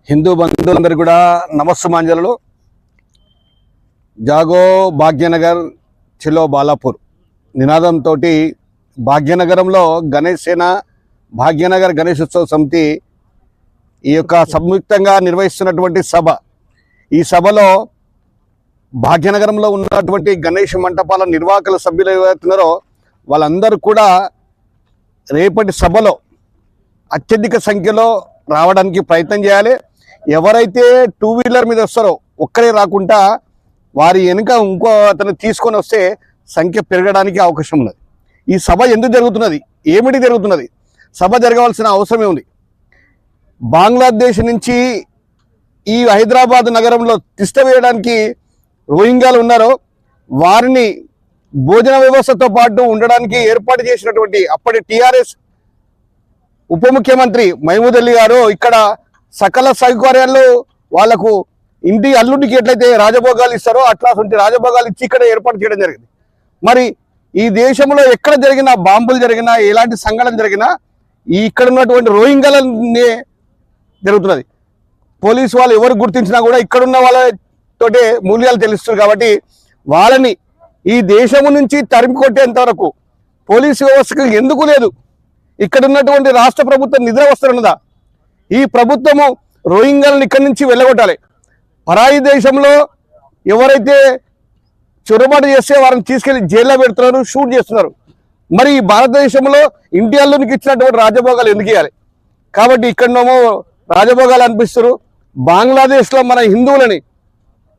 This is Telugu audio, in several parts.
హిందూ బంధువులందరూ కూడా నమస్సుమాంజలు. జాగో భాగ్యనగర్ చిలో బాలాపూర్ నినాదంతో భాగ్యనగరంలో గణేష్ సేన భాగ్యనగర్ గణేశోత్సవ సమితి ఈ యొక్క సంయుక్తంగా నిర్వహిస్తున్నటువంటి సభ. ఈ సభలో భాగ్యనగరంలో ఉన్నటువంటి గణేష్ మంటపాల నిర్వాహకుల సభ్యులు ఎవరైతున్నారో వాళ్ళందరూ కూడా రేపటి సభలో అత్యధిక సంఖ్యలో రావడానికి ప్రయత్నం చేయాలి. ఎవరైతే టూ వీలర్ మీద వస్తారో ఒక్కరే రాకుండా వారి వెనుక ఇంకో అతను తీసుకొని వస్తే సంఖ్య పెరగడానికి అవకాశం ఉన్నది. ఈ సభ ఎందుకు జరుగుతున్నది, ఏమిటి జరుగుతున్నది, సభ జరగవలసిన అవసరమే ఉంది. బంగ్లాదేశ్ నుంచి ఈ హైదరాబాద్ నగరంలో తిష్ట వేయడానికి రోహింగ్యాలు ఉన్నారో వారిని భోజన వ్యవస్థతో పాటు ఉండడానికి ఏర్పాటు చేసినటువంటి అప్పటి టీఆర్ఎస్ ఉప ముఖ్యమంత్రి మహమూద్ అలీ గారు ఇక్కడ సకల సౌకర్యాలు వాళ్లకు ఇంటి అల్లుడికి ఎట్లయితే రాజభోగాలు ఇస్తారో అట్లాంటి రాజభోగాలు ఇచ్చి ఇక్కడ ఏర్పాటు చేయడం జరిగింది. మరి ఈ దేశంలో ఎక్కడ జరిగినా బాంబులు జరిగినా ఎలాంటి సంఘటన జరిగినా ఇక్కడ ఉన్నటువంటి రోహింగ్యాలనే జరుగుతున్నది. పోలీసు వాళ్ళు ఎవరు గుర్తించినా కూడా ఇక్కడున్న వాళ్ళతోటే మూల్యాలు తెలుస్తుంది. కాబట్టి వాళ్ళని ఈ దేశం నుంచి తరిమి కొట్టేంత వరకు పోలీసు వ్యవస్థకు ఎందుకు లేదు. ఇక్కడ ఉన్నటువంటి రాష్ట్ర ప్రభుత్వం నిద్ర వస్తున్నదా? ఈ ప్రభుత్వము రోహింగ్యాలను ఇక్కడి నుంచి వెళ్ళగొట్టాలి. పరాయి దేశంలో ఎవరైతే చొరబాటు చేస్తే వారిని తీసుకెళ్లి జైల్లో పెడుతున్నారు, షూట్ చేస్తున్నారు. మరి ఈ భారతదేశంలో ఇండియాలోనికి ఇచ్చినటువంటి రాజభోగాలు ఎందుకు ఇవ్వాలి? కాబట్టి ఇక్కడనేమో రాజభోగాలు అనిపిస్తారు. బంగ్లాదేశ్లో మన హిందువులని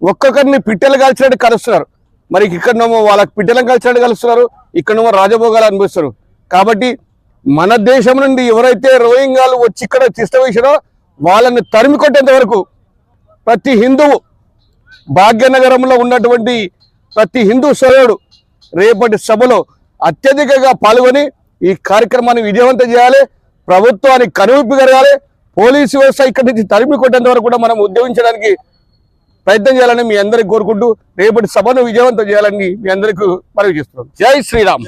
ఒక్కొక్కరిని పిట్టెలు కాల్చినట్టు కలుస్తున్నారు. మరి ఇక్కడనేమో వాళ్ళకి పిట్టెలను కాల్చినట్టు కలుస్తున్నారు, ఇక్కడనేమో రాజభోగాలు అనిపిస్తారు. కాబట్టి మన దేశం నుండి ఎవరైతే రోహింగ్యాలు వచ్చి ఇక్కడ తిష్ట వేసారో వాళ్ళని తరిమి కొట్టేంత వరకు ప్రతి హిందువు భాగ్యనగరంలో ఉన్నటువంటి ప్రతి హిందూ సోదరుడు రేపటి సభలో అత్యధికంగా పాల్గొని ఈ కార్యక్రమాన్ని విజయవంతం చేయాలి. ప్రభుత్వానికి కనువిప్పు జరగాలి. పోలీసు వ్యవస్థ ఇక్కడి నుంచి తరిమి కొట్టేంత వరకు కూడా మనం ఉద్యమించడానికి ప్రయత్నం చేయాలని మీ అందరికీ కోరుకుంటూ రేపటి సభను విజయవంతం చేయాలని మీ అందరికీ మనవి చేస్తున్నాం. జై శ్రీరామ్.